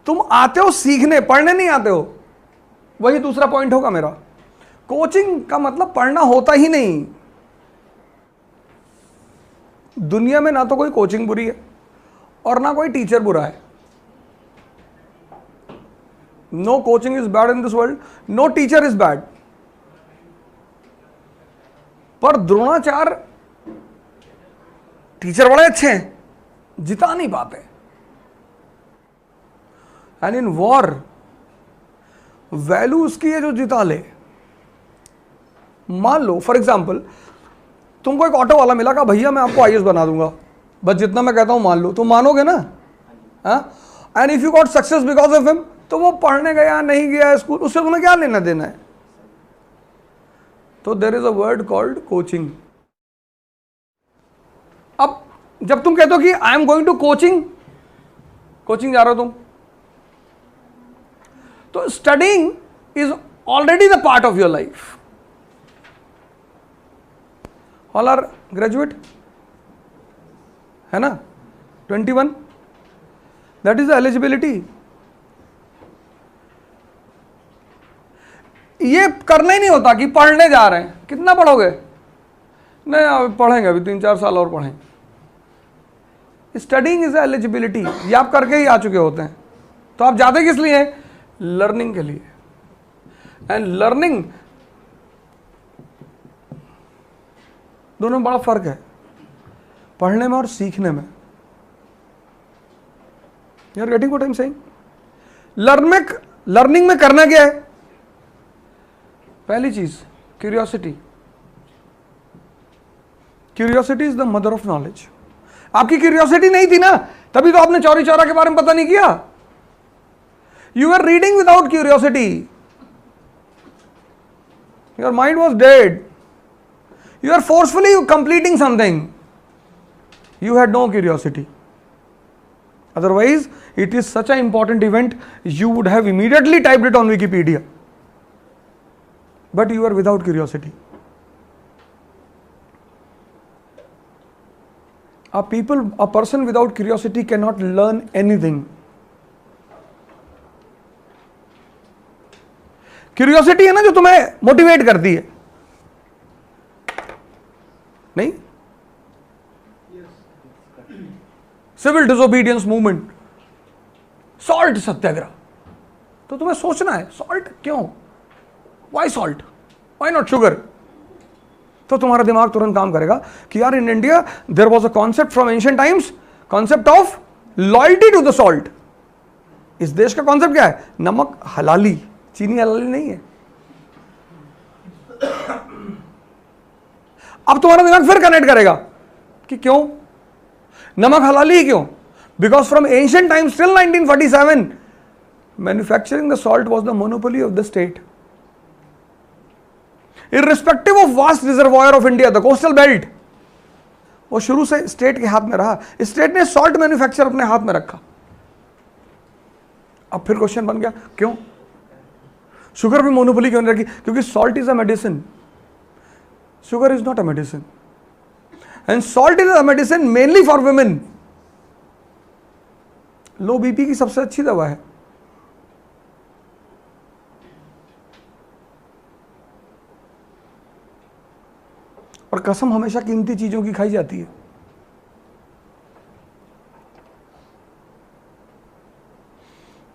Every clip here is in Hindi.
तुम आते हो सीखने, पढ़ने नहीं आते हो। वही दूसरा पॉइंट होगा मेरा। कोचिंग का मतलब पढ़ना होता ही नहीं। दुनिया में ना तो कोई कोचिंग बुरी है और ना कोई टीचर बुरा है। No coaching is bad in this world, no teacher is bad. पर द्रोणाचार्य टीचर बड़े अच्छे हैं, जिता नहीं पाते। एंड इन वॉर वैल्यू उसकी है जो जिता ले। मान लो फॉर एग्जाम्पल तुमको एक ऑटो वाला मिला, कहा भैया मैं आपको आईएएस बना दूंगा, बस जितना मैं कहता हूं मान लो, तुम मानोगे ना? And if you got success because of him, तो वो पढ़ने गया नहीं गया स्कूल, उससे तुम्हें क्या लेना देना है? तो there is a word called coaching. अब जब तुम कहते हो कि I am going to coaching, coaching जा रहे हो तुम, तो studying is already the part of your life. All are graduate, है ना? 21, दैट इज द एलिजिबिलिटी। ये करना ही नहीं होता कि पढ़ने जा रहे हैं, कितना पढ़ोगे? नहीं अब पढ़ेंगे, अभी 3-4 साल और पढ़ेंगे। स्टडिंग इज एलिजिबिलिटी, ये आप करके ही आ चुके होते हैं। तो आप जाते किस लिए हैं? लर्निंग के लिए। एंड लर्निंग, दोनों में बड़ा फर्क है, पढ़ने में और सीखने में। You are getting what I am saying? Learning में करना क्या है? पहली चीज curiosity. Curiosity is the mother of knowledge. आपकी क्यूरियोसिटी नहीं थी ना, तभी तो आपने चौरी चौरा के बारे में पता नहीं किया। You are reading without curiosity, your mind was dead, you are forcefully completing something, you had no curiosity. Otherwise it is such an important event, you would have immediately typed it on Wikipedia, but you are without curiosity. A person without curiosity cannot learn anything. Curiosity है ना जो तुम्हें मोटिवेट करती है, नहीं? Civil disobedience movement, salt satyagraha, तो तुम्हें सोचना है सॉल्ट क्यों, why salt, why not sugar? तो तुम्हारा दिमाग तुरंत काम करेगा कि यार in India there was a concept from ancient times, concept of loyalty to the salt. इस देश का कॉन्सेप्ट क्या है? नमक हलाली, चीनी हलाली नहीं है। अब तुम्हारा दिमाग फिर कनेक्ट करेगा कि क्यों नमक हलाली ही क्यों? Because from ancient times till 1947 manufacturing the salt was the monopoly of the state. Irrespective of vast reservoir of India, the coastal belt, वो शुरू से स्टेट के हाथ में रहा। स्टेट ने सॉल्ट मैन्युफैक्चर अपने हाथ में रखा। अब फिर क्वेश्चन बन गया क्यों शुगर भी मोनोपोली क्यों नहीं रखी? क्योंकि salt is a medicine, sugar is not a medicine, and salt is a medicine mainly for women. Low BP की सबसे अच्छी दवा है। और कसम हमेशा कीमती चीजों की खाई जाती है।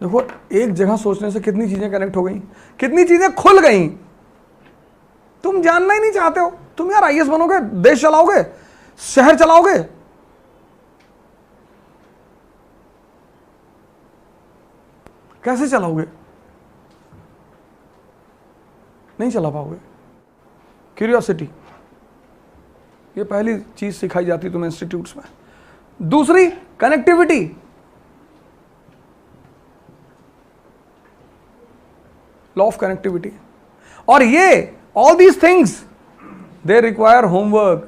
देखो एक जगह सोचने से कितनी चीजें कनेक्ट हो गई, कितनी चीजें खुल गई, तुम जानना ही नहीं चाहते हो। तुम यार आईएएस बनोगे, देश चलाओगे, शहर चलाओगे, कैसे चलाओगे? नहीं चला पाओगे। क्यूरियोसिटी, ये पहली चीज सिखाई जाती है तुम्हें इंस्टीट्यूट्स में। दूसरी कनेक्टिविटी, लॉ ऑफ कनेक्टिविटी। और ये all these things they require homework.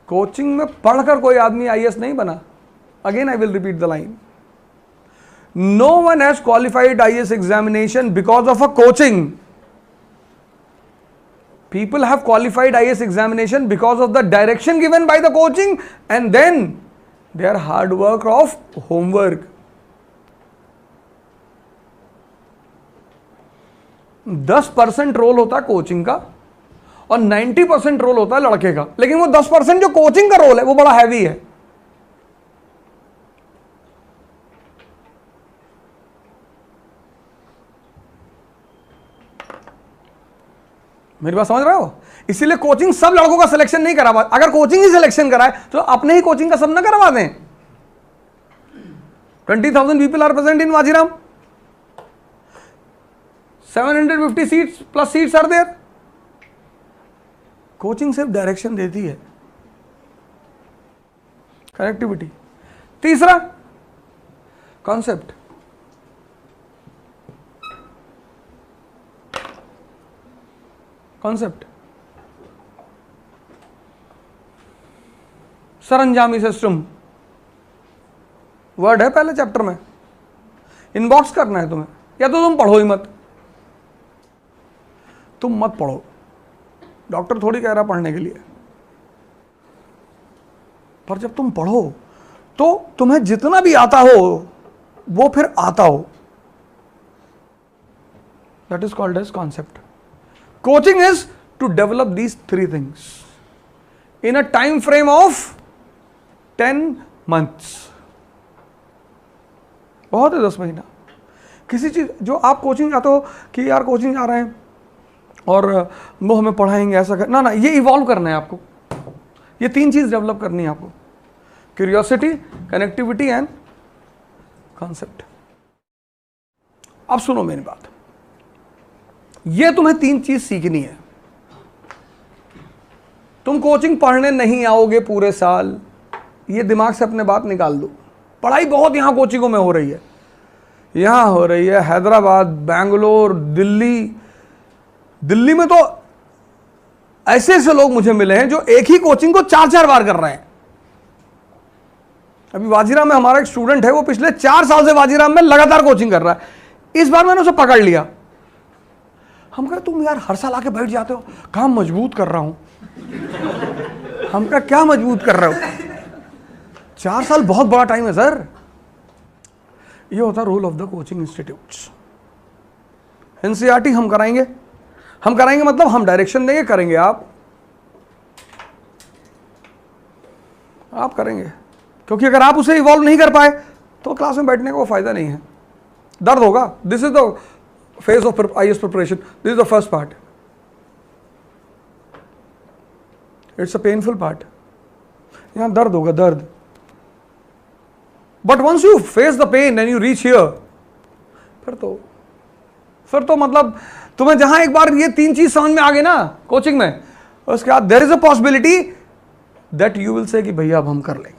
Coaching में पढ़कर कोई आदमी आईएएस नहीं बना। Again I will repeat the line. No one has qualified IAS examination because of a coaching. People have qualified IAS examination because of the direction given by the coaching, and then they are hard work of homework. 10% role होता है कोचिंग का और 90% रोल होता है लड़के का, लेकिन वो 10% जो कोचिंग का रोल है वो बड़ा हैवी है। मेरी बात समझ रहे हो? इसीलिए कोचिंग सब लड़कों का सिलेक्शन नहीं करा। अगर कोचिंग ही सिलेक्शन कराए तो अपने ही कोचिंग का सब ना करवा दें। 20,000 people are present in Vajiram. 750 seats plus seats are there. Coaching सिर्फ डायरेक्शन देती है, कनेक्टिविटी। तीसरा कॉन्सेप्ट, कॉन्सेप्ट सरंजामी सिस्टम वर्ड है पहले चैप्टर में, इनबॉक्स करना है तुम्हें, या तो तुम पढ़ो ही मत, तुम मत पढ़ो, डॉक्टर थोड़ी कह रहा पढ़ने के लिए, पर जब तुम पढ़ो तो तुम्हें जितना भी आता हो वो फिर आता हो। That is called as concept. Coaching is to develop these 3 things in a time frame of 10 months। बहुत है 10 महीना। किसी चीज जो आप कोचिंग जाते हो कि यार कोचिंग जा रहे हैं और वो हमें पढ़ाएंगे ऐसा कर, ना ये इवॉल्व करना है आपको। ये 3 चीज डेवलप करनी है आपको, क्यूरियोसिटी, कनेक्टिविटी एंड कॉन्सेप्ट। अब सुनो मेरी बात, ये तुम्हें 3 चीज सीखनी है। तुम कोचिंग पढ़ने नहीं आओगे पूरे साल, ये दिमाग से अपने बात निकाल दो। पढ़ाई बहुत यहां कोचिंगों में हो रही है, यहां हो रही है, हैदराबाद, बैंगलोर, दिल्ली में तो ऐसे ऐसे लोग मुझे मिले हैं जो एक ही कोचिंग को 4-4 बार कर रहे हैं। अभी वाजीराम में हमारा एक स्टूडेंट है, वो पिछले 4 साल से वाजीराम में लगातार कोचिंग कर रहा है। इस बार मैंने उसे पकड़ लिया। हम कहा तुम यार हर साल आके बैठ जाते हो। कहा मजबूत कर रहा हूं। हम कहा क्या मजबूत कर रहे हो? 4 साल बहुत बड़ा टाइम है सर। ये होता role of the coaching institutes. NCERT हम कराएंगे मतलब हम डायरेक्शन देंगे, करेंगे आप करेंगे, क्योंकि अगर आप उसे इवॉल्व नहीं कर पाए तो क्लास में बैठने का कोई फायदा नहीं है, दर्द होगा। This is the phase of IAS preparation, this is the first part, it's a painful part. यहां दर्द होगा, दर्द, but once you face the pain and you reach here, फिर तो मतलब तुम्हें जहां एक बार ये 3 चीज समझ में आ गई ना कोचिंग में, उसके बाद there is a possibility that you will say कि भैया अब हम कर लेंगे।